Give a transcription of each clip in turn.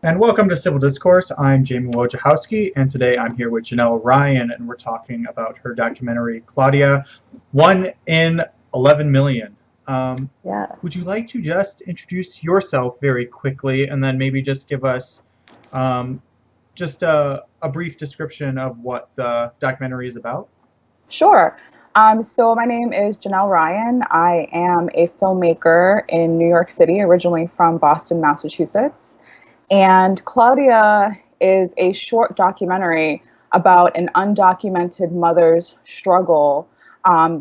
And welcome to Civil Discourse. I'm Jamie Wojciechowski, and today I'm here with Janelle Ryan, and we're talking about her documentary, Claudia, 1 in 11 million. Would you Yes. like to just introduce yourself very quickly, and then maybe just give us just a brief description of what the documentary is about? Sure. So my name is Janelle Ryan. I am a filmmaker in New York City, originally from Boston, Massachusetts. And Claudia is a short documentary about an undocumented mother's struggle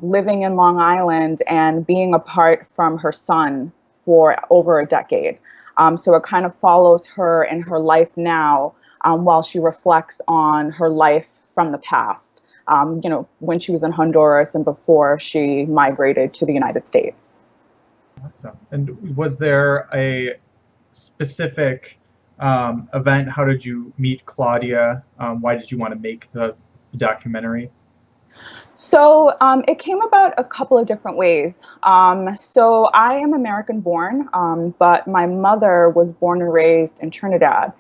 living in Long Island and being apart from her son for over a decade. So it kind of follows her in her life now while she reflects on her life from the past. When she was in Honduras and before she migrated to the United States. Awesome. And was there a specific event? How did you meet Claudia? Why did you want to make the documentary? So it came about a couple of different ways. So I am American born, but my mother was born and raised in Trinidad.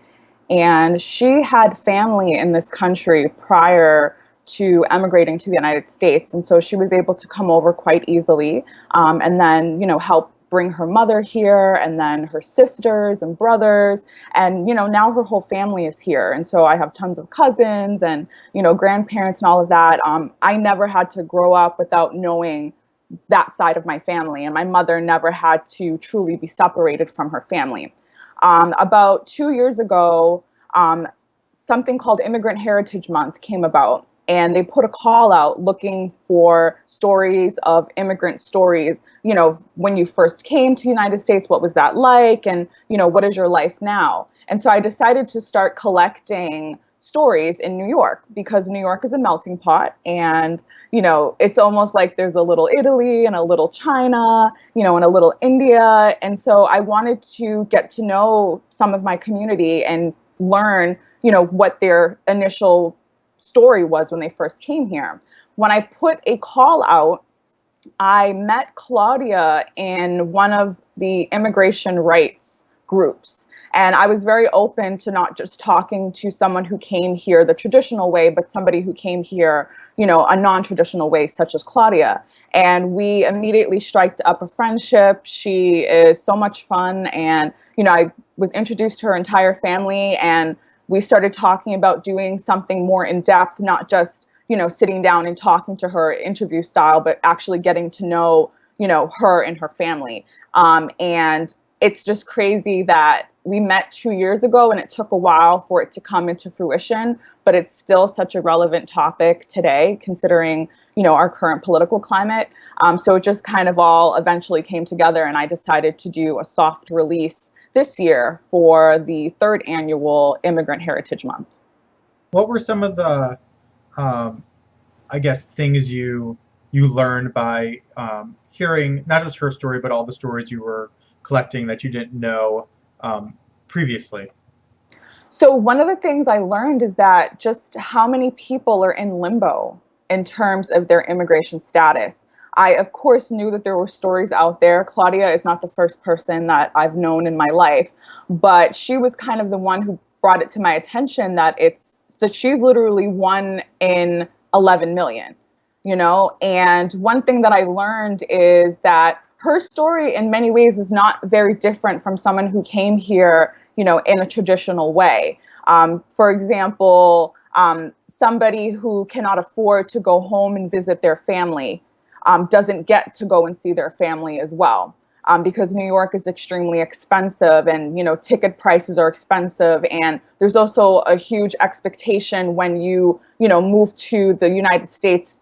And she had family in this country prior to emigrating to the United States. And so she was able to come over quite easily and then, help bring her mother here and then her sisters and brothers. And, now her whole family is here. And so I have tons of cousins and, grandparents and all of that. I never had to grow up without knowing that side of my family. And my mother never had to truly be separated from her family. About 2 years ago, something called Immigrant Heritage Month came about, and they put a call out looking for stories of immigrant stories. When you first came to the United States, what was that like? And, what is your life now? And so I decided to start collecting stories in New York because New York is a melting pot and it's almost like there's a little Italy and a little China, and a little India. And so I wanted to get to know some of my community and learn, what their initial story was when they first came here. When I put a call out, I met Claudia in one of the immigration rights groups. And I was very open to not just talking to someone who came here the traditional way, but somebody who came here, a non-traditional way, such as Claudia. And we immediately striked up a friendship. She is so much fun. And, I was introduced to her entire family, and we started talking about doing something more in depth, not just sitting down and talking to her interview style, but actually getting to know, her and her family. And it's just crazy that we met 2 years ago and it took a while for it to come into fruition, but it's still such a relevant topic today, considering, our current political climate. So it just kind of all eventually came together, and I decided to do a soft release this year for the third annual Immigrant Heritage Month. What were some of the um, I guess things you learned by hearing not just her story, but all the stories you were collecting that you didn't know previously. So one of the things I learned is that just how many people are in limbo in terms of their immigration status. I, of course, knew that there were stories out there. Claudia is not the first person that I've known in my life, but she was kind of the one who brought it to my attention that she's literally 1 in 11 million, And one thing that I learned is that her story in many ways is not very different from someone who came here, in a traditional way. For example, somebody who cannot afford to go home and visit their family doesn't get to go and see their family as well. Because New York is extremely expensive, and ticket prices are expensive, and there's also a huge expectation when you move to the United States.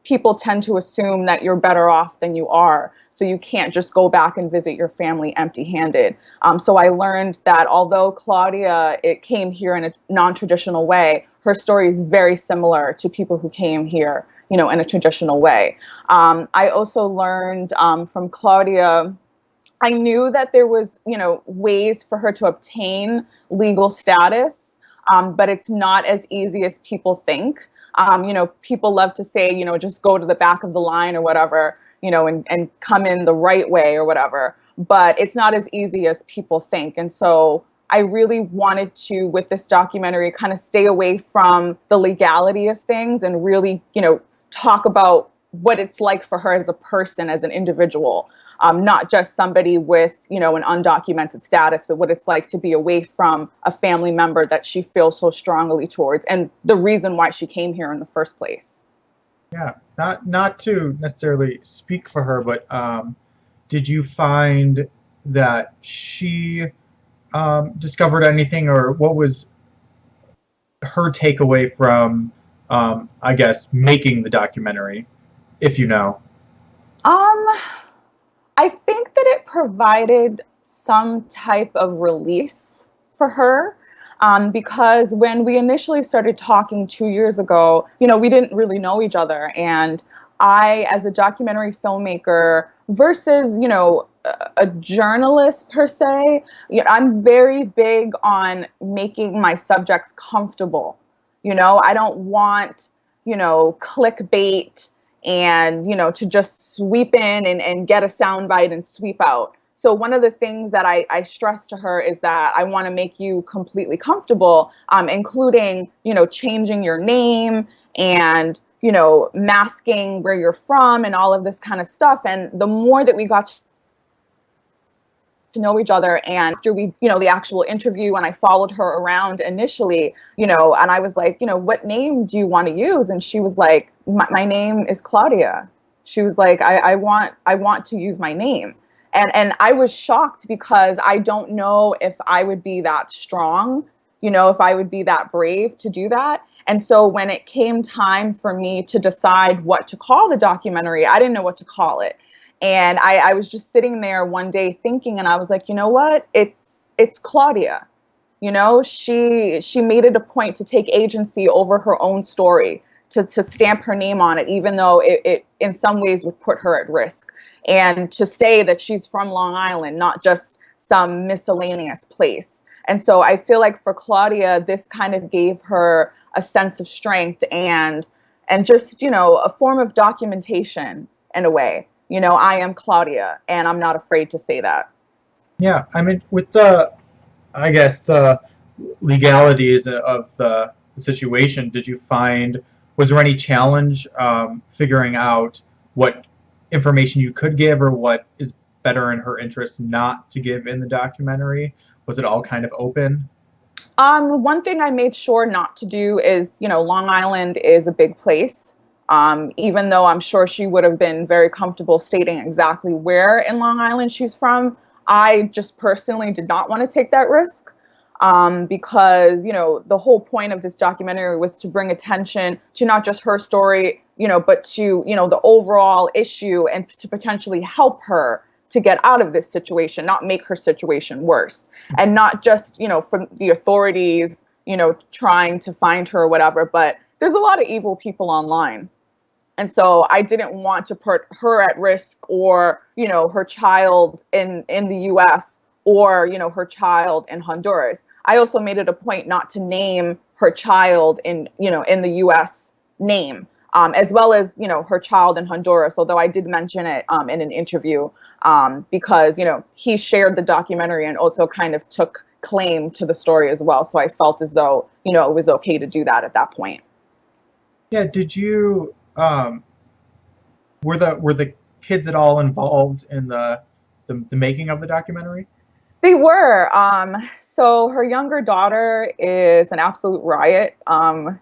People tend to assume that you're better off than you are, so you can't just go back and visit your family empty-handed. So I learned that although Claudia it came here in a non-traditional way, her story is very similar to people who came here, in a traditional way. I also learned from Claudia. I knew that there was, ways for her to obtain legal status, but it's not as easy as people think. People love to say, just go to the back of the line or whatever, and come in the right way or whatever. But it's not as easy as people think. And so I really wanted to, with this documentary, kind of stay away from the legality of things and really, talk about what it's like for her as a person, as an individual, not just somebody with, an undocumented status, but what it's like to be away from a family member that she feels so strongly towards, and the reason why she came here in the first place. Yeah, not to necessarily speak for her, but did you find that she discovered anything, or what was her takeaway from, I guess, making the documentary, if you know? Um, I think that it provided some type of release for her. Because when we initially started talking 2 years ago, we didn't really know each other. And I, as a documentary filmmaker versus, a journalist per se, I'm very big on making my subjects comfortable. I don't want, clickbait and to just sweep in and get a soundbite and sweep out. So one of the things that I stress to her is that I want to make you completely comfortable, including changing your name and masking where you're from and all of this kind of stuff. And the more that we got to know each other, and after we, the actual interview, and I followed her around initially, and I was like, what name do you want to use? And she was like, my name is Claudia. She was like, I want to use my name. And I was shocked because I don't know if I would be that strong, if I would be that brave to do that. And so when it came time for me to decide what to call the documentary, I didn't know what to call it. And I was just sitting there one day thinking, and I was like, you know what? It's Claudia. She made it a point to take agency over her own story, to stamp her name on it, even though it in some ways would put her at risk. And to say that she's from Long Island, not just some miscellaneous place. And so I feel like for Claudia, this kind of gave her a sense of strength and just, a form of documentation in a way. I am Claudia, and I'm not afraid to say that. Yeah, I mean, with the, I guess, the legalities of the situation, did you find, was there any challenge figuring out what information you could give, or what is better in her interest not to give in the documentary? Was it all kind of open? One thing I made sure not to do is, Long Island is a big place. Even though I'm sure she would have been very comfortable stating exactly where in Long Island she's from, I just personally did not want to take that risk. Because, the whole point of this documentary was to bring attention to not just her story, but to, the overall issue, and to potentially help her to get out of this situation, not make her situation worse. And not just, from the authorities, trying to find her or whatever, but there's a lot of evil people online. And so I didn't want to put her at risk, or, her child in the US, or, her child in Honduras. I also made it a point not to name her child in the US name, as well as, her child in Honduras, although I did mention it in an interview, because, he shared the documentary and also kind of took claim to the story as well. So I felt as though, it was okay to do that at that point. Yeah, did you were the kids at all involved in the making of the documentary? They were. So her younger daughter is an absolute riot.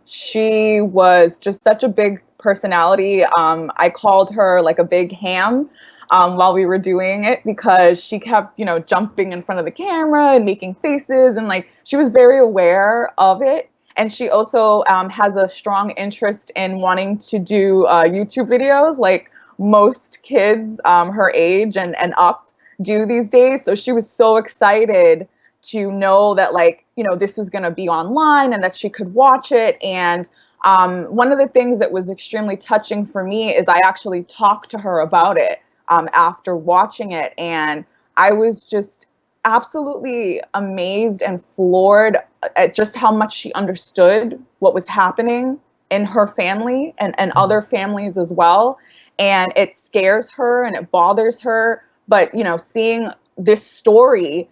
She was just such a big personality. I called her like a big ham while we were doing it, because she kept, jumping in front of the camera and making faces, and like she was very aware of it. And she also has a strong interest in wanting to do YouTube videos, like most kids her age and up do these days. So she was so excited to know that, like, this was going to be online and that she could watch it. And one of the things that was extremely touching for me is I actually talked to her about it after watching it. And I was just absolutely amazed and floored at just how much she understood what was happening in her family and other families as well. And it scares her and it bothers her, but seeing this story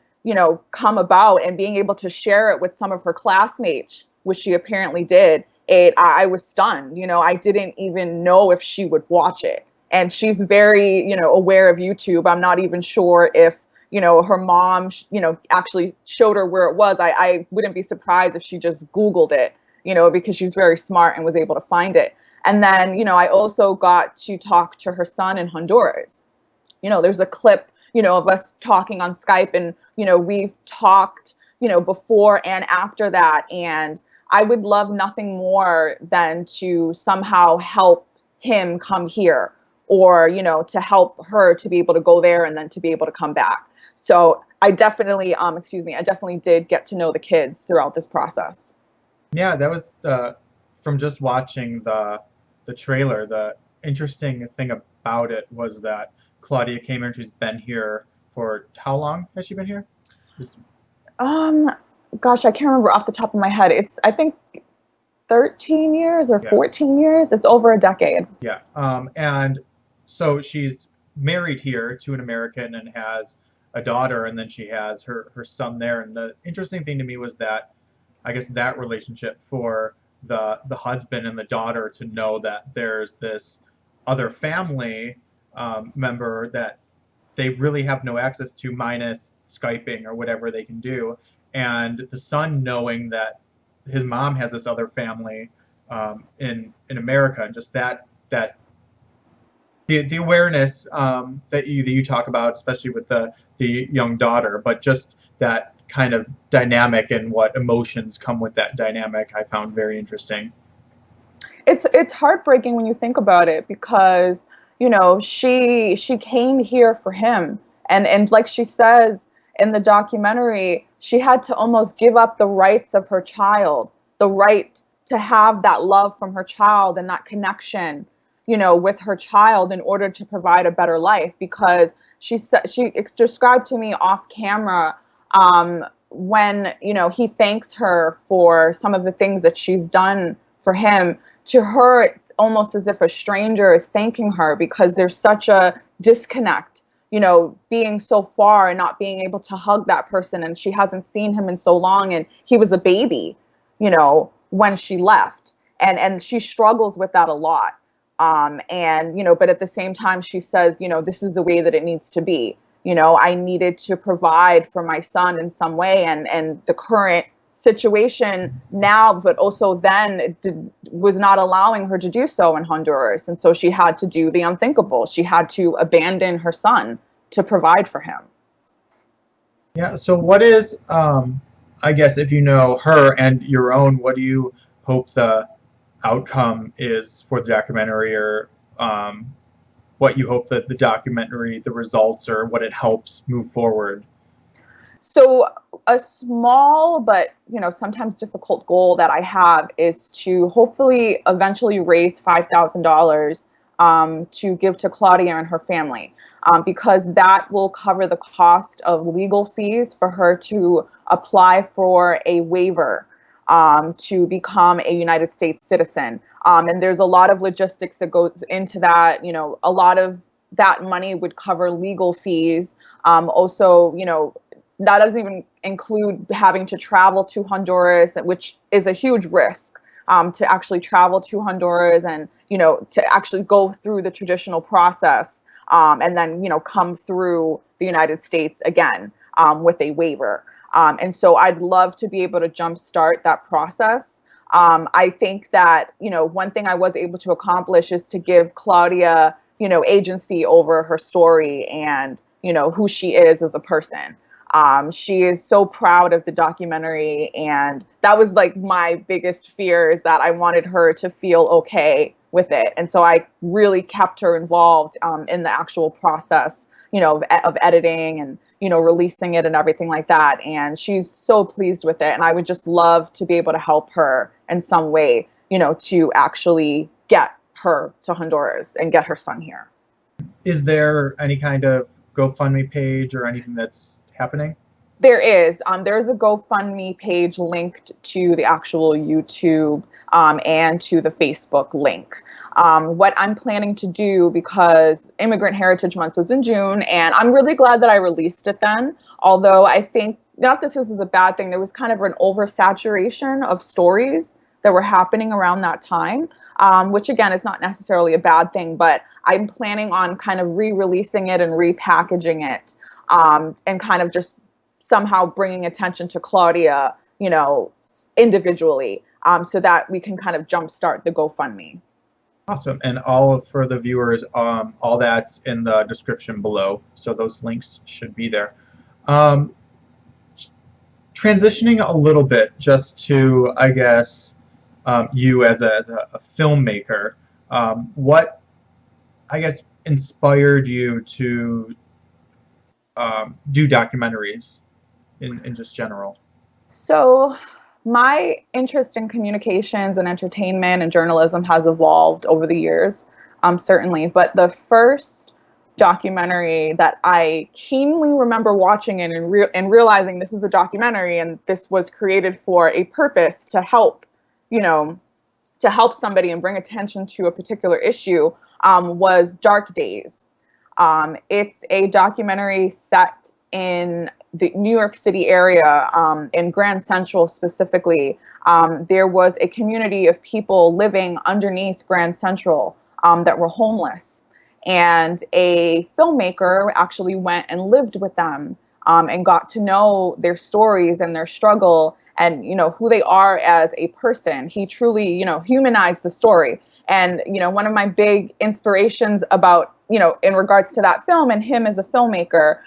come about, and being able to share it with some of her classmates, which she apparently did, I was stunned. I didn't even know if she would watch it. And she's very, aware of YouTube. I'm not even sure if, her mom, actually showed her where it was. I wouldn't be surprised if she just Googled it, because she's very smart and was able to find it. And then, I also got to talk to her son in Honduras. There's a clip, of us talking on Skype, and, we've talked, before and after that. And I would love nothing more than to somehow help him come here, or, to help her to be able to go there and then to be able to come back. So I definitely, I definitely did get to know the kids throughout this process. Yeah, that was from just watching the trailer. The interesting thing about it was that Claudia came here. She's been here for how long has she been here? Just, Um, Gosh, I can't remember off the top of my head. It's, I think, 13 years or yeah, 14 years. It's over a decade. yeah. And so she's married here to an American and has a daughter, and then she has her son there. And the interesting thing to me was that I guess that relationship for the husband and the daughter to know that there's this other family member that they really have no access to minus Skyping or whatever they can do, and the son knowing that his mom has this other family in America, and just that the awareness that you talk about, especially with the young daughter, but just that kind of dynamic and what emotions come with that dynamic, I found very interesting. It's heartbreaking when you think about it, because she came here for him, and like she says in the documentary, she had to almost give up the rights of her child, the right to have that love from her child and that connection, with her child, in order to provide a better life. Because she said, described to me off camera, when he thanks her for some of the things that she's done for him. To her, it's almost as if a stranger is thanking her, because there's such a disconnect, being so far and not being able to hug that person. And she hasn't seen him in so long. And he was a baby, when she left. And she struggles with that a lot. And, but at the same time, she says, this is the way that it needs to be. I needed to provide for my son in some way. And the current situation now, but also then, was not allowing her to do so in Honduras. And so she had to do the unthinkable. She had to abandon her son to provide for him. Yeah, so what is I guess if you know her and your own, what do you hope the outcome is for the documentary, or what you hope that the documentary, the results, or what it helps move forward? So a small but sometimes difficult goal that I have is to hopefully eventually raise $5,000 to give to Claudia and her family, because that will cover the cost of legal fees for her to apply for a waiver to become a United States citizen. And there's a lot of logistics that goes into that. A lot of that money would cover legal fees. Also, that doesn't even include having to travel to Honduras, which is a huge risk, to actually travel to Honduras and, to actually go through the traditional process, and then, come through the United States again, with a waiver. And so I'd love to be able to jumpstart that process. I think that, one thing I was able to accomplish is to give Claudia, agency over her story and, who she is as a person. She is so proud of the documentary, and that was like my biggest fear, is that I wanted her to feel okay with it. And so I really kept her involved in the actual process, of editing and, releasing it and everything like that. And she's so pleased with it. And I would just love to be able to help her in some way, to actually get her to Honduras and get her son here. Is there any kind of GoFundMe page or anything that's happening? There is. There's a GoFundMe page linked to the actual YouTube and to the Facebook link. What I'm planning to do, because Immigrant Heritage Month was in June, and I'm really glad that I released it then, although I think, not that this is a bad thing, there was kind of an oversaturation of stories that were happening around that time, which again is not necessarily a bad thing, but I'm planning on kind of re-releasing it and repackaging it, and kind of just somehow bringing attention to Claudia, individually, so that we can kind of jumpstart the GoFundMe. Awesome. And for the viewers, all that's in the description below. So those links should be there. Um, Transitioning a little bit just to, I guess, you as a filmmaker, what, I guess, inspired you to do documentaries in just general? So, my interest in communications and entertainment and journalism has evolved over the years, certainly. But the first documentary that I keenly remember watching it and realizing this is a documentary and this was created for a purpose to help, you know, to help somebody and bring attention to a particular issue, was Dark Days. It's a documentary set in the New York City area, in Grand Central specifically. There was a community of people living underneath Grand Central, that were homeless. And a filmmaker actually went and lived with them, and got to know their stories and their struggle and, who they are as a person. He truly, humanized the story. And, one of my big inspirations about, in regards to that film and him as a filmmaker,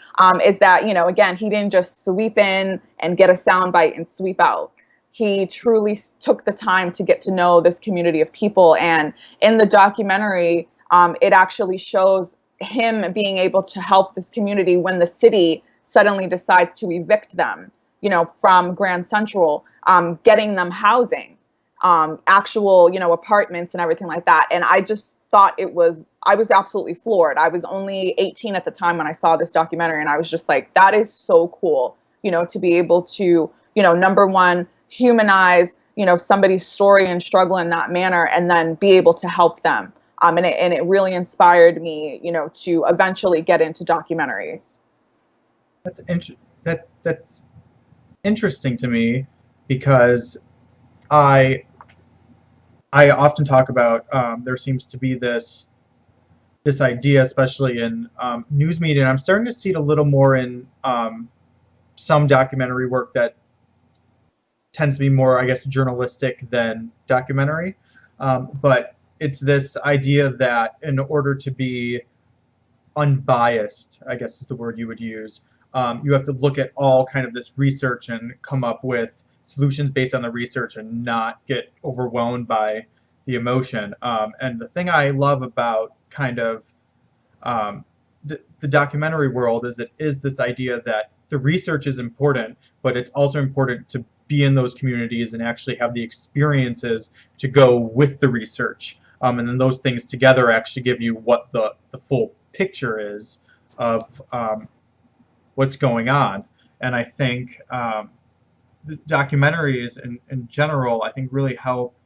is that, again, he didn't just sweep in and get a soundbite and sweep out. He truly took the time to get to know this community of people. And in the documentary, it actually shows him being able to help this community when the city suddenly decides to evict them, from Grand Central, getting them housing, actual, apartments and everything like that. And I just thought I was absolutely floored. I was only 18 at the time when I saw this documentary, and I was just like, that is so cool, to be able to, number one, humanize, somebody's story and struggle in that manner, and then be able to help them. And it really inspired me, to eventually get into documentaries. That's that's interesting to me because I I often talk about there seems to be this idea, especially in news media, and I'm starting to see it a little more in some documentary work that tends to be more, I guess, journalistic than documentary. But it's this idea that in order to be unbiased, I guess is the word you would use, you have to look at all kind of this research and come up with solutions based on the research and not get overwhelmed by the emotion. And the thing I love about kind of the documentary world is it is this idea that the research is important, but it's also important to be in those communities and actually have the experiences to go with the research. And then those things together actually give you what the full picture is of what's going on. And I think the documentaries in general, I think, really help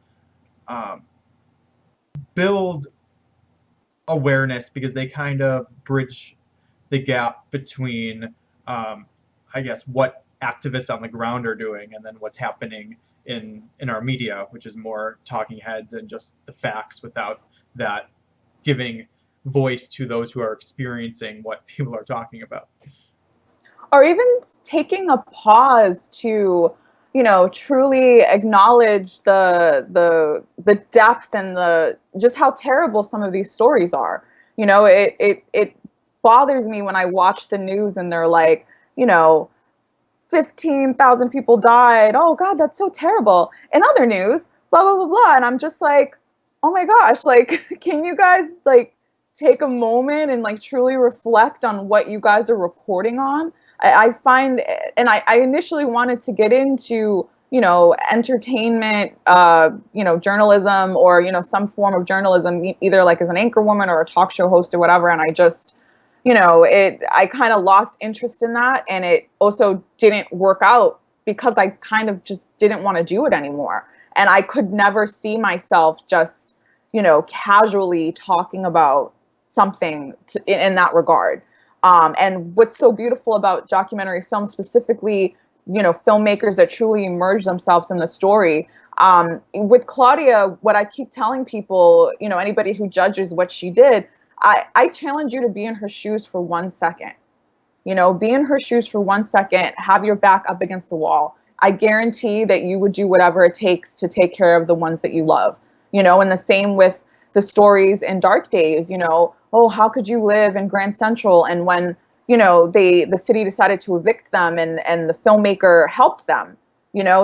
build awareness because they kind of bridge the gap between, I guess, what activists on the ground are doing and then what's happening in our media, which is more talking heads and just the facts without that giving voice to those who are experiencing what people are talking about. Or even taking a pause to, truly acknowledge the depth and the just how terrible some of these stories are. It bothers me when I watch the news and they're like, 15,000 people died. Oh God, that's so terrible. In other news, blah blah blah blah, and I'm just like, oh my gosh, like, can you guys like take a moment and like truly reflect on what you guys are reporting on? I find, and I initially wanted to get into, entertainment, journalism, or, some form of journalism, either like as an anchor woman or a talk show host or whatever. And I just, I kind of lost interest in that. And it also didn't work out because I kind of just didn't want to do it anymore. And I could never see myself just, casually talking about something in that regard. And what's so beautiful about documentary film, specifically, filmmakers that truly immerse themselves in the story. With Claudia, what I keep telling people, anybody who judges what she did, I challenge you to be in her shoes for 1 second. Be in her shoes for 1 second, have your back up against the wall. I guarantee that you would do whatever it takes to take care of the ones that you love. And the same with the stories in Dark Days, oh, how could you live in Grand Central? And when, the city decided to evict them, and the filmmaker helped them,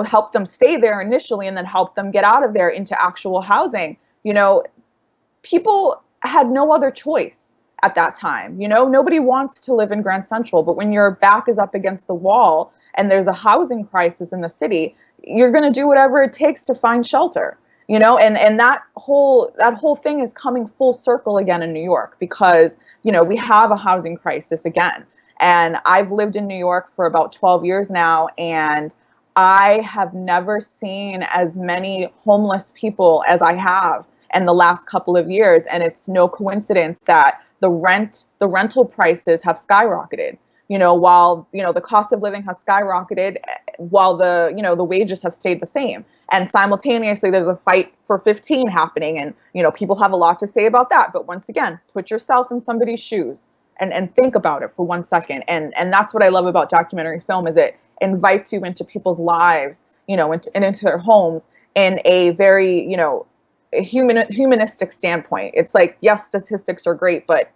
helped them stay there initially and then helped them get out of there into actual housing. People had no other choice at that time. Nobody wants to live in Grand Central, but when your back is up against the wall and there's a housing crisis in the city, you're going to do whatever it takes to find shelter. And that whole thing is coming full circle again in New York, because we have a housing crisis again. And I've lived in New York for about 12 years now, and I have never seen as many homeless people as I have in the last couple of years. And it's no coincidence that the rental prices have skyrocketed. While the cost of living has skyrocketed, while the wages have stayed the same. And simultaneously, there's a fight for 15 happening, and people have a lot to say about that. But once again, put yourself in somebody's shoes and think about it for 1 second. And that's what I love about documentary film, is it invites you into people's lives, and into their homes in a very, humanistic standpoint. It's like, yes, statistics are great, but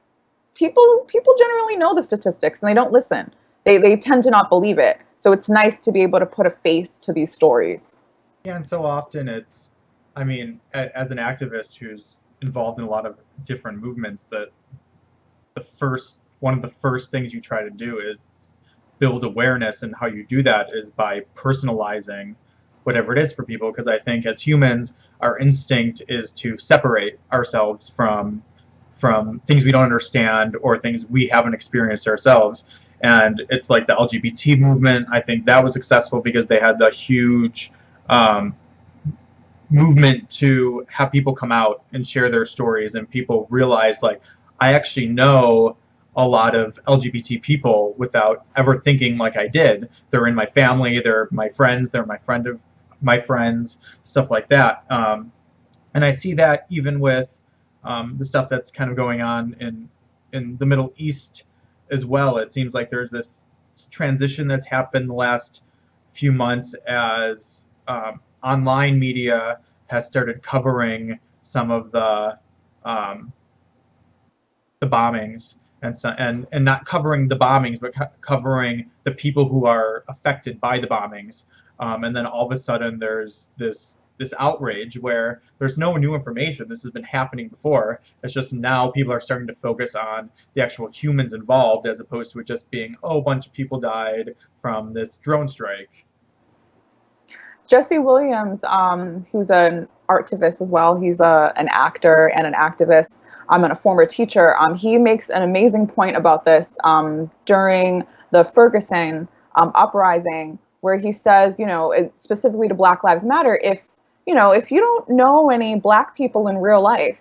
people generally know the statistics and they don't listen. They tend to not believe it. So it's nice to be able to put a face to these stories. Yeah, and so often I mean, as an activist who's involved in a lot of different movements, that one of the first things you try to do is build awareness, and how you do that is by personalizing whatever it is for people. Because I think as humans, our instinct is to separate ourselves from things we don't understand or things we haven't experienced ourselves. And it's like the LGBT movement. I think that was successful because they had the huge um, movement to have people come out and share their stories, and people realize, like, I actually know a lot of LGBT people without ever thinking like I did. They're in my family, they're my friends, they're my friend of my friends, stuff like that. And I see that even with the stuff that's kind of going on in the Middle East as well. It seems like there's this transition that's happened the last few months as online media has started covering some of um, the bombings, and not covering the bombings, but covering the people who are affected by the bombings. And then all of a sudden, there's this outrage where there's no new information. This has been happening before. It's just now people are starting to focus on the actual humans involved, as opposed to it just being, oh, a bunch of people died from this drone strike. Jesse Williams, who's an artivist as well, he's an actor and an activist, and a former teacher. He makes an amazing point about this during the Ferguson uprising, where he says, specifically to Black Lives Matter, if you don't know any Black people in real life,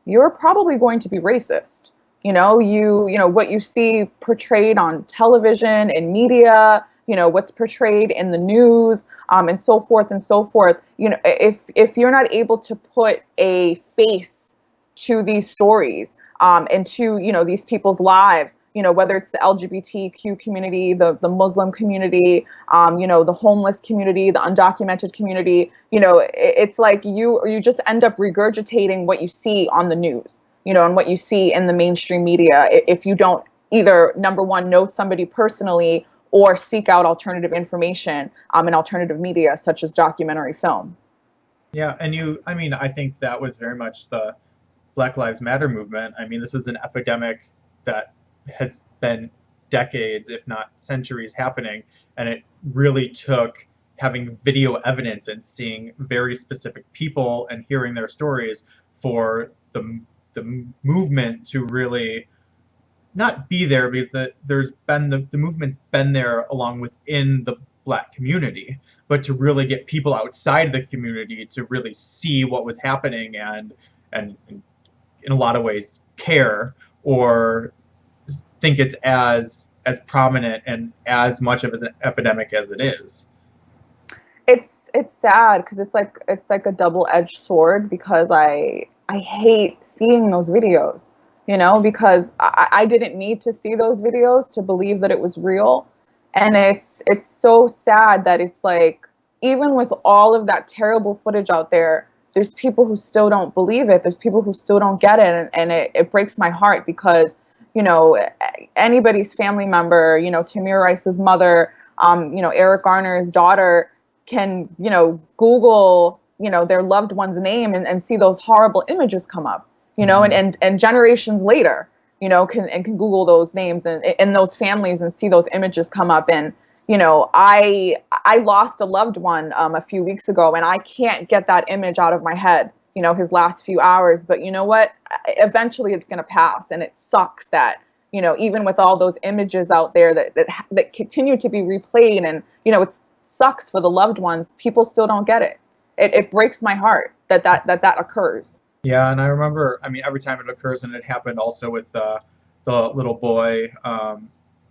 you're probably going to be racist. What you see portrayed on television and media, what's portrayed in the news, and so forth and so forth. If you're not able to put a face to these stories, and to these people's lives, whether it's the LGBTQ community, the Muslim community, the homeless community, the undocumented community, it's like you just end up regurgitating what you see on the news, and what you see in the mainstream media, if you don't either, number one, know somebody personally, or seek out alternative information in alternative media such as documentary film. Yeah, and I mean, I think that was very much the Black Lives Matter movement. I mean, this is an epidemic that has been decades, if not centuries, happening, and it really took having video evidence and seeing very specific people and hearing their stories for the movement to really not be there, because there's been the movement's been there along within the Black community, but to really get people outside the community to really see what was happening and in a lot of ways care or think it's as prominent and as much of an epidemic as it is. It's sad because it's like a double-edged sword because I hate seeing those videos, you know, because I didn't need to see those videos to believe that it was real. And it's so sad that it's like even with all of that terrible footage out there, there's people who still don't believe it. There's people who still don't get it, and it breaks my heart because, you know, anybody's family member, you know, Tamir Rice's mother, you know, Eric Garner's daughter can, you know, Google, you know, their loved one's name and see those horrible images come up, you know, Mm-hmm. and generations later, you know, can Google those names and those families and see those images come up. And, you know, I lost a loved one a few weeks ago and I can't get that image out of my head, you know, his last few hours. But you know what? Eventually it's going to pass. And it sucks that, you know, even with all those images out there that continue to be replayed and, you know, it's sucks for the loved ones, people still don't get it. It breaks my heart that occurs. Yeah, and I remember, I mean, every time it occurs, and it happened also with the little boy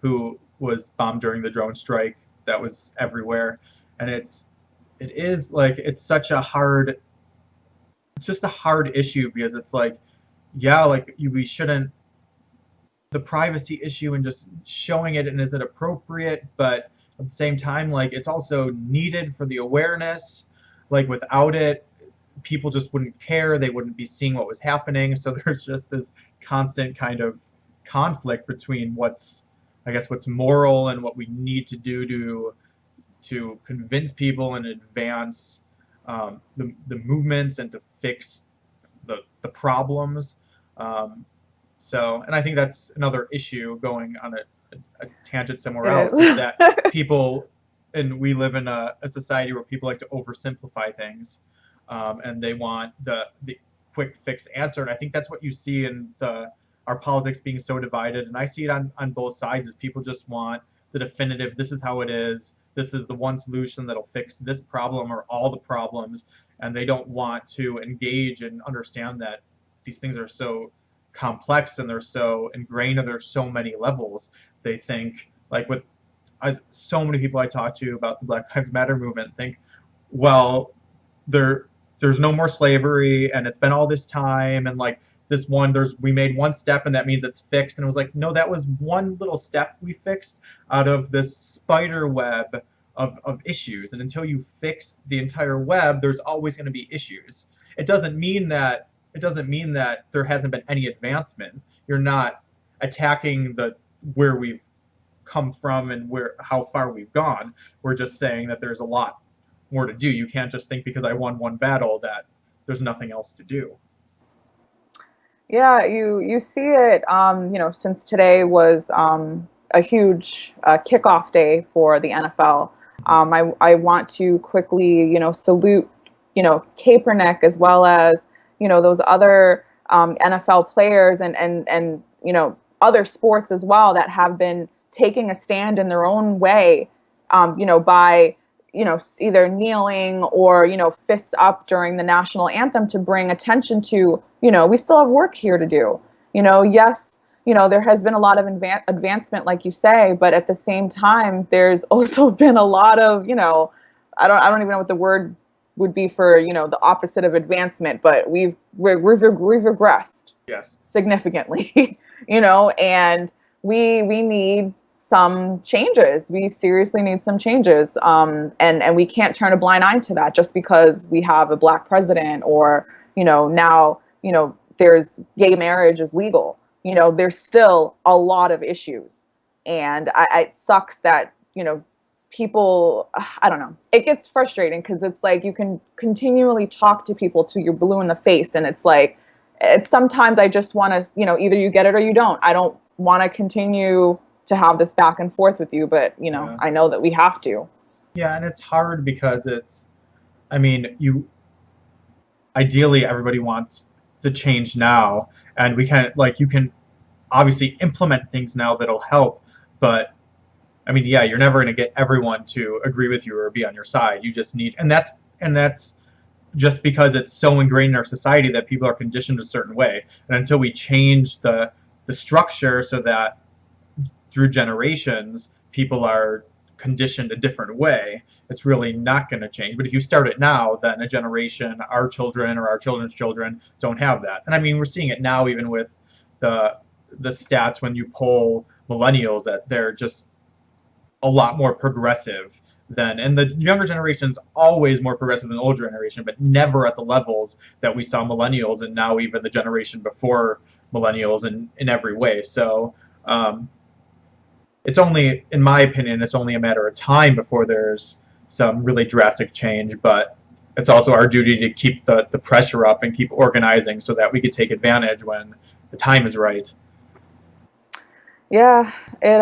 who was bombed during the drone strike that was everywhere. And it is like, it's such a hard, it's just a hard issue because it's like, yeah, like we shouldn't, the privacy issue and just showing it and is it appropriate, but at the same time, like it's also needed for the awareness. Like without it, people just wouldn't care. They wouldn't be seeing what was happening. So there's just this constant kind of conflict between what's, I guess, what's moral and what we need to do to convince people and advance the movements and to fix the problems. Um, and I think that's another issue going on a tangent somewhere It else is is. that people, and we live in a society where people like to oversimplify things, and they want the quick fix answer. And I think that's what you see in our politics being so divided. And I see it on both sides is people just want the definitive, this is how it is. This is the one solution that'll fix this problem or all the problems. And they don't want to engage and understand that these things are so complex and they're so ingrained and there's so many levels. They think like with so many people I talk to about the Black Lives Matter movement think, well, there's no more slavery and it's been all this time and like this one we made one step and that means it's fixed. And it was like, no, that was one little step we fixed out of this spider web of issues. And until you fix the entire web, there's always going to be issues. It doesn't mean that there hasn't been any advancement. You're not attacking the where we've come from and how far we've gone. We're just saying that there's a lot more to do. You can't just think because I won one battle that there's nothing else to do. Yeah, you see it. You know, since today was a huge kickoff day for the NFL. I want to quickly, you know, salute, you know, Kaepernick as well as, you know, those other NFL players and you know other sports as well that have been taking a stand in their own way. You know, by you know either kneeling or you know fists up during the national anthem to bring attention to, you know, we still have work here to do. You know, yes, you know there has been a lot of advancement like you say, but at the same time there's also been a lot of, you know, I don't even know what the word would be for, you know, the opposite of advancement, but we've regressed Yes. significantly. You know, and we need some changes. We seriously need some changes. And we can't turn a blind eye to that just because we have a black president or, you know, now, you know, there's gay marriage is legal. You know, there's still a lot of issues. And it sucks that, you know, people, I don't know, it gets frustrating because it's like you can continually talk to people till you're blue in the face. And it's like, sometimes I just want to, you know, either you get it or you don't. I don't want to continue to have this back and forth with you, but you know, Yeah. I know that we have to. Yeah, and it's hard because I mean, ideally everybody wants the change now, and we can, like, you can obviously implement things now that'll help, but I mean, yeah, you're never going to get everyone to agree with you or be on your side. You just need, and that's just because it's so ingrained in our society that people are conditioned a certain way. And until we change the structure so that through generations people are conditioned a different way, it's really not going to change. But if you start it now, then a generation, our children or our children's children, don't have that. And I mean, we're seeing it now even with the the stats when you poll millennials that they're just a lot more progressive than, and the younger generation's always more progressive than the older generation, but never at the levels that we saw millennials and now even the generation before millennials in every way. So um, it's only, in my opinion, it's only a matter of time before there's some really drastic change, but it's also our duty to keep the pressure up and keep organizing so that we could take advantage when the time is right. Yeah, it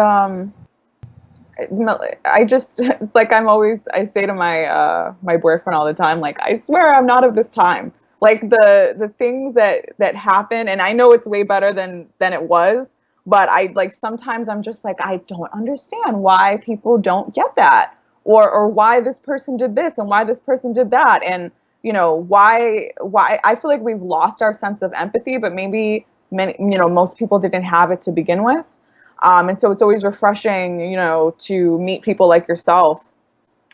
I just it's like I say to my my boyfriend all the time, like, I swear I'm not of this time. Like the things that happen, and I know it's way better than it was, but I like sometimes I'm just like, I don't understand why people don't get that, or why this person did this and why this person did that, and why I feel like we've lost our sense of empathy, but maybe many, most people didn't have it to begin with. And so it's always refreshing, to meet people like yourself,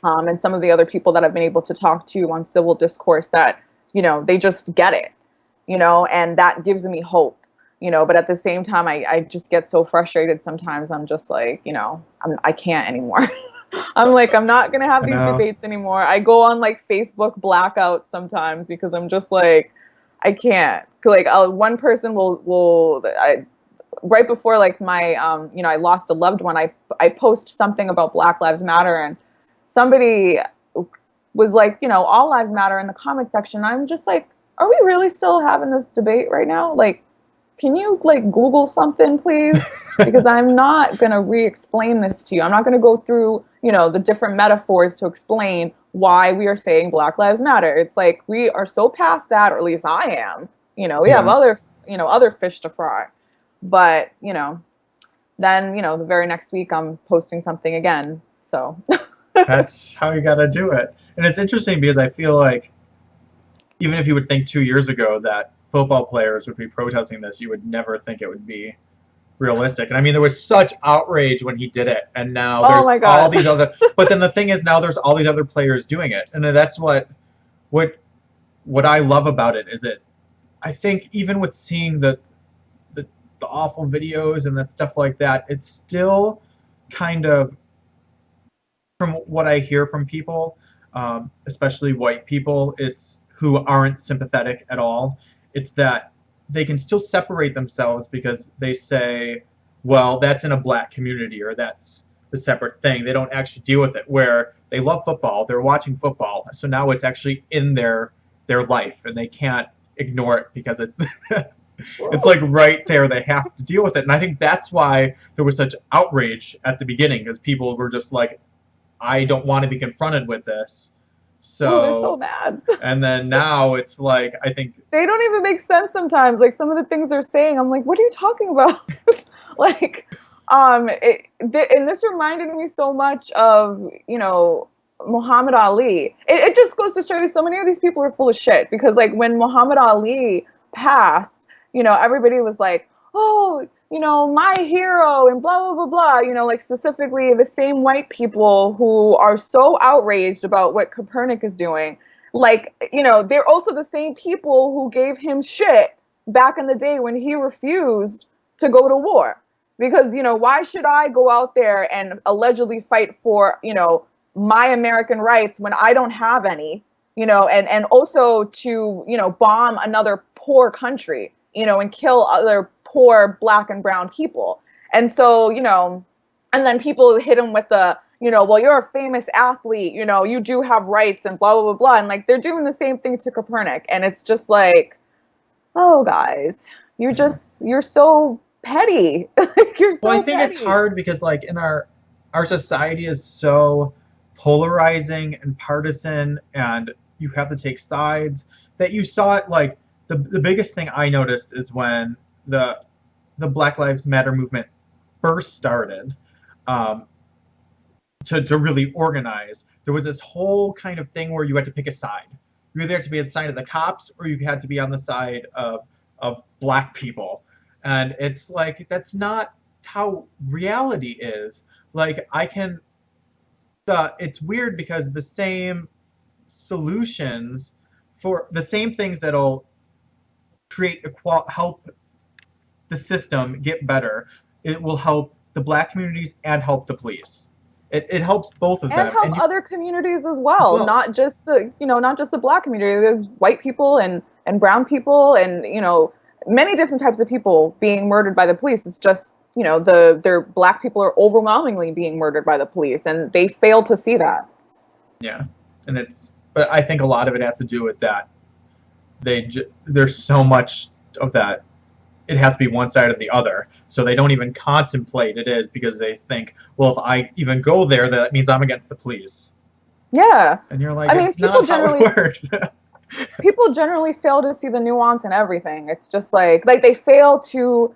and some of the other people that I've been able to talk to on civil discourse that, they just get it, and that gives me hope, but at the same time, I just get so frustrated sometimes. I'm just like, I can't anymore. I'm like, I'm not going to have I these know. debates anymore. I go on like Facebook blackouts sometimes because I'm just like, I can't. Like, one person right before like my I lost a loved one, I post something about Black Lives Matter, and somebody was like, all lives matter in the comment section. I'm just like, are we really still having this debate right now? Like, can you like Google something, please? Because I'm not going to re-explain this to you. I'm not going to go through, the different metaphors to explain why we are saying Black Lives Matter. It's like we are so past that, or at least I am. We have Yeah. other fish to fry. But, then, the very next week I'm posting something again. So, That's how you got to do it. And it's interesting because I feel like even if you would think 2 years ago that football players would be protesting this, you would never think it would be realistic. And I mean, there was such outrage when he did it, and now oh there's my all God. these other. But then the thing is, now there's all these other players doing it, and that's what what I love about it is it. I think even with seeing the, the awful videos and that stuff like that, it's still kind of from what I hear from people, especially white people, it's who aren't sympathetic at all. It's that they can still separate themselves because they say, well, that's in a black community or that's the separate thing. They don't actually deal with it. Where they love football, they're watching football, so now it's actually in their life, and they can't ignore it because it's it's like right there. They have to deal with it, and I think that's why there was such outrage at the beginning because people were just like, I don't want to be confronted with this. Oh, they're so So, mad. and then now it's like, I think, They don't even make sense sometimes. Like some of the things they're saying, I'm like, what are you talking about? like, and this reminded me so much of, Muhammad Ali. It just goes to show you so many of these people are full of shit because like when Muhammad Ali passed, everybody was like, oh, my hero and blah, blah, blah, blah, like specifically the same white people who are so outraged about what Copernic is doing. Like, they're also the same people who gave him shit back in the day when he refused to go to war. Because, why should I go out there and allegedly fight for, my American rights when I don't have any, and also to, bomb another poor country, and kill other poor black and brown people. And so, and then people hit him with the, well, you're a famous athlete, you do have rights and blah, blah, blah, blah. And like they're doing the same thing to Copernic. And it's just like, oh, guys, yeah. you're so petty. like, you're Well, I so think it's petty. hard because like in our society is so polarizing and partisan, and you have to take sides. That you saw it like the biggest thing I noticed is when the the Black Lives Matter movement first started. Um, to really organize. There was this whole kind of thing where you had to pick a side. You either had to be on the side of the cops or you had to be on the side of black people. And it's like that's not how reality is. Like I can it's weird because the same solutions for the same things that'll create help the system get better, it will help the black communities and help the police. It helps both of And them, help and you other communities as as well, well. not just the, not just the black community. There's white people and brown people and, many different types of people being murdered by the police. It's just, their black people are overwhelmingly being murdered by the police, and they fail to see that. Yeah, and but I think a lot of it has to do with that. There's so much of that. It has to be one side or the other, so they don't even contemplate it is because they think, well, if I even go there, that means I'm against the police. Yeah. And you're like, I mean, it's not how it works. people generally fail to see the nuance in everything. It's just like they fail to,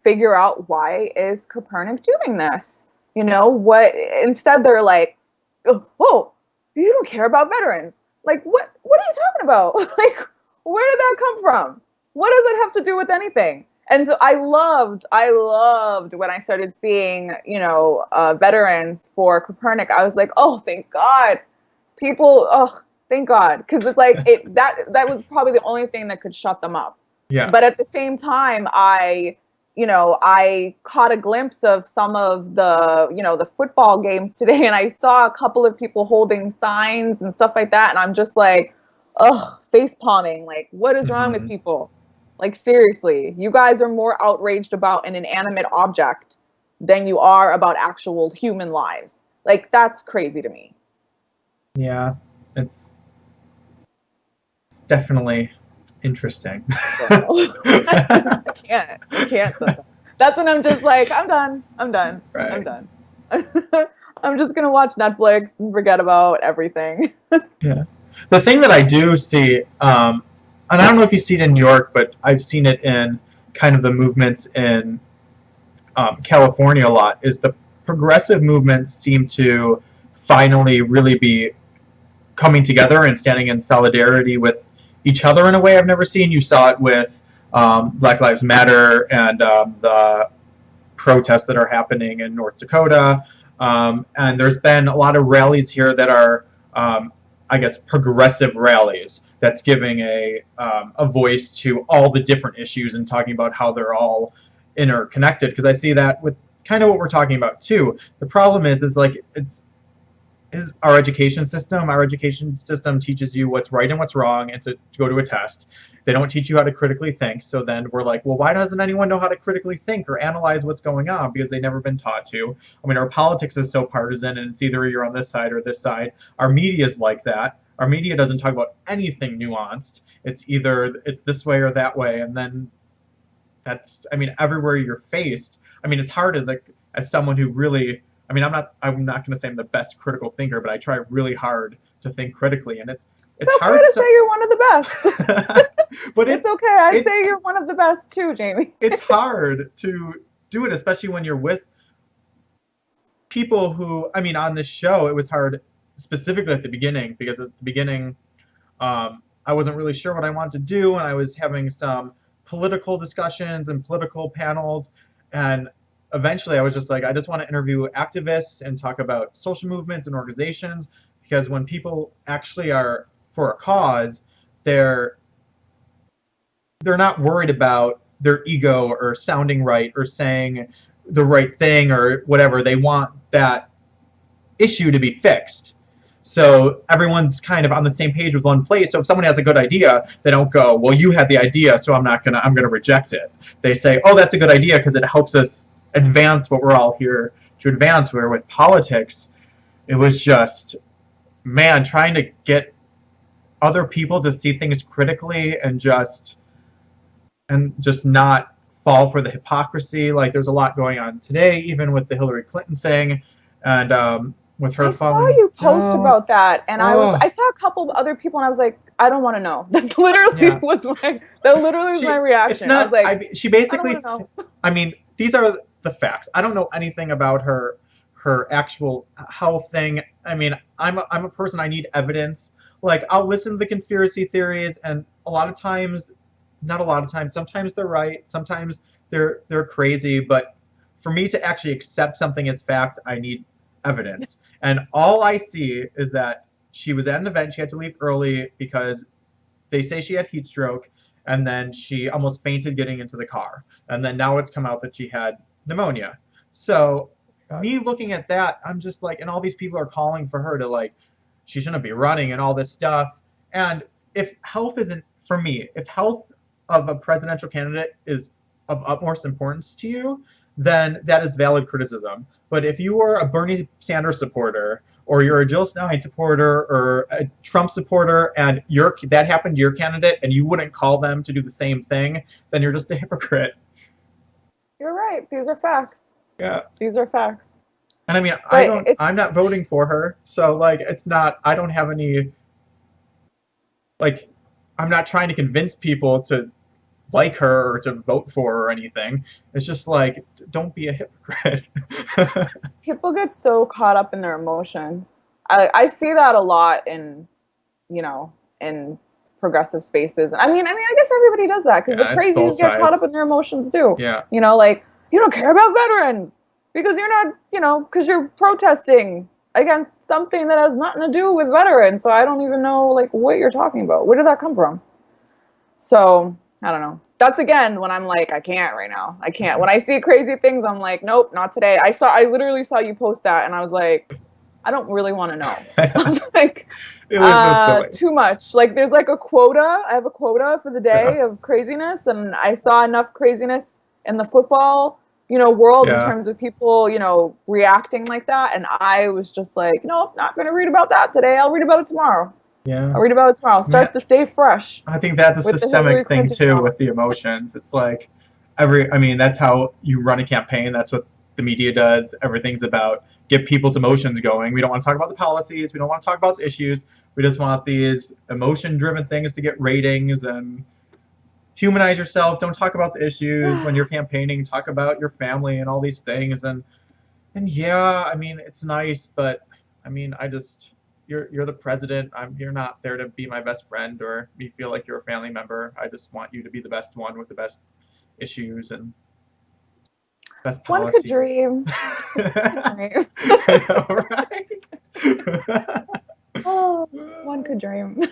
figure out why is Copernic doing this? What instead they're like, oh, you don't care about veterans. Like what are you talking about? Like where did that come from? What does it have to do with anything? And so I loved when I started seeing, veterans for Copernic. I was like, oh, thank God. People, oh, thank God. Because it's like that was probably the only thing that could shut them up. Yeah. But at the same time, I caught a glimpse of some of the football games today, and I saw a couple of people holding signs and stuff like that, and I'm just like, ugh, face palming. Like, what is wrong with Mm-hmm. people? Like, seriously, you guys are more outraged about an inanimate object than you are about actual human lives. Like, that's crazy to me. Yeah, it's definitely interesting. Don't know. I can't. I can't sometimes. That's when I'm just like, I'm done. I'm done. I'm Right. done. I'm just gonna watch Netflix and forget about everything. Yeah. The thing that I do see, and I don't know if you see it in New York, but I've seen it in kind of the movements in California a lot, is the progressive movements seem to finally really be coming together and standing in solidarity with each other in a way I've never seen. You saw it with Black Lives Matter and the protests that are happening in North Dakota. And there's been a lot of rallies here that are, I guess, progressive rallies that's giving a voice to all the different issues and talking about how they're all interconnected. Because I see that with kind of what we're talking about too. The problem is like is our education system. Our education system teaches you what's right and what's wrong and to go to a test. They don't teach you how to critically think. So then we're like, well, why doesn't anyone know how to critically think or analyze what's going on? Because they've never been taught to. I mean, our politics is so partisan and it's either you're on this side or this side. Our media is like that. Our media doesn't talk about anything nuanced. It's either it's this way or that way. And then I mean, everywhere you're faced. I mean, it's hard as someone who really, I mean, I'm not going to say I'm the best critical thinker, but I try really hard to think critically, and it's It's okay hard. to say you're one of the best. But It's okay. I'd it's say you're one of the best too, Jamie. it's hard to do it, especially when you're with people who, I mean, on this show, it was hard specifically at the beginning because at the beginning, I wasn't really sure what I wanted to do, and I was having some political discussions and political panels, and eventually I was just like, I just want to interview activists and talk about social movements and organizations because when people actually are for a cause, they're they're not worried about their ego or sounding right or saying the right thing or whatever. They want that issue to be fixed. So everyone's kind of on the same page with one place. So if someone has a good idea, they don't go, well, you had the idea, so I'm gonna reject it. They say, oh, that's a good idea because it helps us advance what we're all here to advance. Where with politics, it was just, man, trying to get other people to see things critically and just not fall for the hypocrisy. Like there's a lot going on today, even with the Hillary Clinton thing, and with her I saw falling you post down. about that, and Oh, I saw a couple of other people, and I was like, I don't want to know. That's literally yeah. was my that literally was my It's reaction. I was not. like, She I don't want basically. to know. I mean, these are the facts. I don't know anything about her actual health thing. I mean, I'm a person, I need evidence. Like, I'll listen to the conspiracy theories, and a lot of times, not a lot of times, sometimes they're right, sometimes they're crazy, but for me to actually accept something as fact, I need evidence. And all I see is that she was at an event, she had to leave early because they say she had heat stroke, and then she almost fainted getting into the car. And then now it's come out that she had pneumonia. So God. me looking at that, I'm just like, and all these people are calling for her to like, she shouldn't be running and all this stuff. And if health isn't, for me, if health of a presidential candidate is of utmost importance to you, then that is valid criticism. But if you are a Bernie Sanders supporter, or you're a Jill Stein supporter, or a Trump supporter, and that happened to your candidate, and you wouldn't call them to do the same thing, then you're just a hypocrite. You're right. These are facts. Yeah. These are facts. And I mean, But I'm it's not voting for her, so like, it's not. I don't have any like. I'm not trying to convince people to like her or to vote for her or anything. It's just like, don't be a hypocrite. people get so caught up in their emotions. I see that a lot in, you know, in progressive spaces. I guess everybody does that because the Yeah, it's both crazies get caught up sides. in their emotions too. Yeah. You know, like you don't care about veterans because you're not, because you're protesting against something that has nothing to do with veterans. So I don't even know like what you're talking about. Where did that come from? So I don't know. That's again when I'm like, I can't right now. I can't. When I see crazy things, I'm like, nope, not today. I literally saw you post that, and I was like, I don't really want to know. I was like, It was just silly. too much. Like, there's like a quota. I have a quota for the Yeah. day of craziness, and I saw enough craziness in the football, world in Yeah. terms of people, reacting like that, and I was just like, nope, not gonna read about that today. I'll read about it tomorrow. Yeah. I'll read about it tomorrow. I'll I mean, start this day fresh I think that's a with the systemic Hillary thing Clinton too drama. with the emotions. It's like I mean, that's how you run a campaign. That's what the media does. Everything's about get people's emotions going. We don't want to talk about the policies. We don't want to talk about the issues. We just want these emotion-driven things to get ratings and humanize yourself. Don't talk about the issues when you're campaigning. Talk about your family and all these things. And yeah, I mean, it's nice, but I mean, I just you're the president. You're not there to be my best friend or me feel like you're a family member. I just want you to be the best one with the best issues and best One could policies. dream. One could dream. I know, right? Oh, one could dream.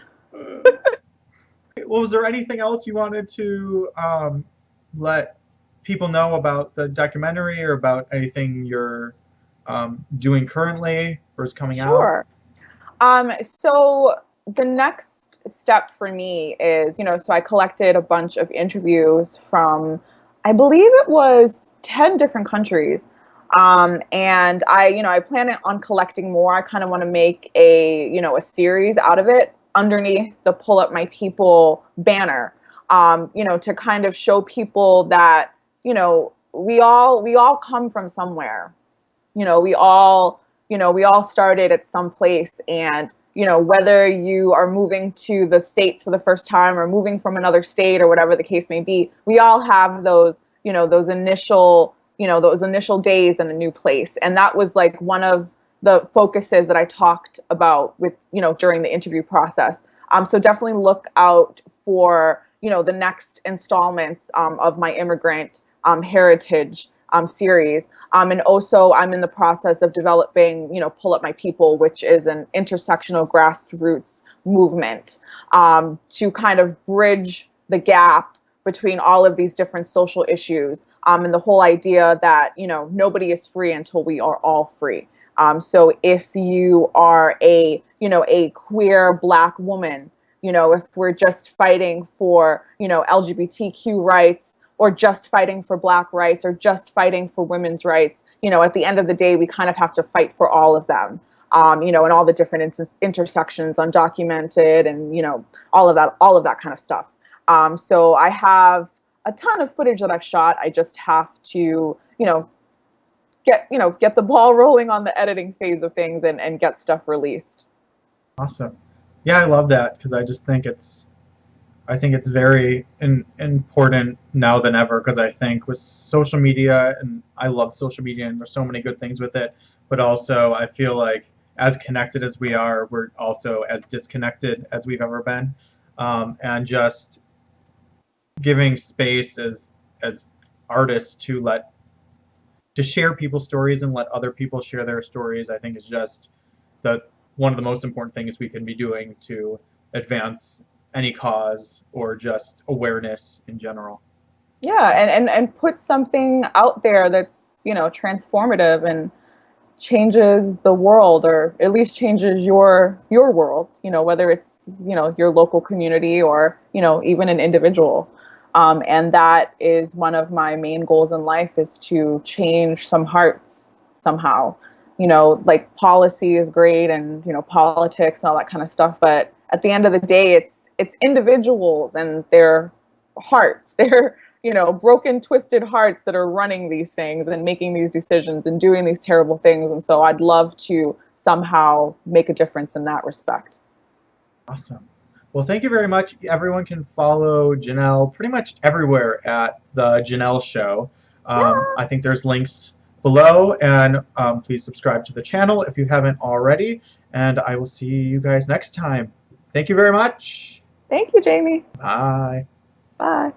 Well, was there anything else you wanted to let people know about the documentary or about anything you're doing currently or is coming out? Sure. So the next step for me is, so I collected a bunch of interviews from, I believe it was 10 different countries. And I plan on collecting more. I kind of want to make a series out of it underneath the Pull Up My People banner, to kind of show people that, we all come from somewhere. We all started at some place, and whether you are moving to the States for the first time or moving from another state or whatever the case may be, we all have those initial days in a new place. And that was like one of the focuses that I talked about with during the interview process. So definitely look out for the next installments of my immigrant heritage series. And also, I'm in the process of developing, Pull Up My People, which is an intersectional grassroots movement to kind of bridge the gap between all of these different social issues, and the whole idea that nobody is free until we are all free. So if you are a queer Black woman, if we're just fighting for LGBTQ rights, or just fighting for Black rights, or just fighting for women's rights, at the end of the day, we kind of have to fight for all of them. And all the different intersections, undocumented, and all of that kind of stuff. So I have a ton of footage that I've shot. I just have to, get the ball rolling on the editing phase of things, and get stuff released. Awesome. Yeah, I love that because I just think I think it's very important now than ever because I think with social media, and I love social media, and there's so many good things with it, but also I feel like as connected as we are, we're also as disconnected as we've ever been, and just giving space as artists to share people's stories and let other people share their stories, I think is just the one of the most important things we can be doing to advance any cause or just awareness in general. Yeah, and put something out there that's, you know, transformative and changes the world, or at least changes your world, you know, whether it's, you know, your local community or, you know, even an individual. And that is one of my main goals in life, is to change some hearts somehow. You know, like policy is great, and, you know, politics and all that kind of stuff, but at the end of the day, it's individuals and their hearts, their, you know, broken, twisted hearts that are running these things and making these decisions and doing these terrible things. And so I'd love to somehow make a difference in that respect. Awesome. Well, thank you very much. Everyone can follow Janelle pretty much everywhere at the Janelle Show. I think there's links below, and please subscribe to the channel if you haven't already. And I will see you guys next time. Thank you very much. Thank you, Jamie. Bye. Bye.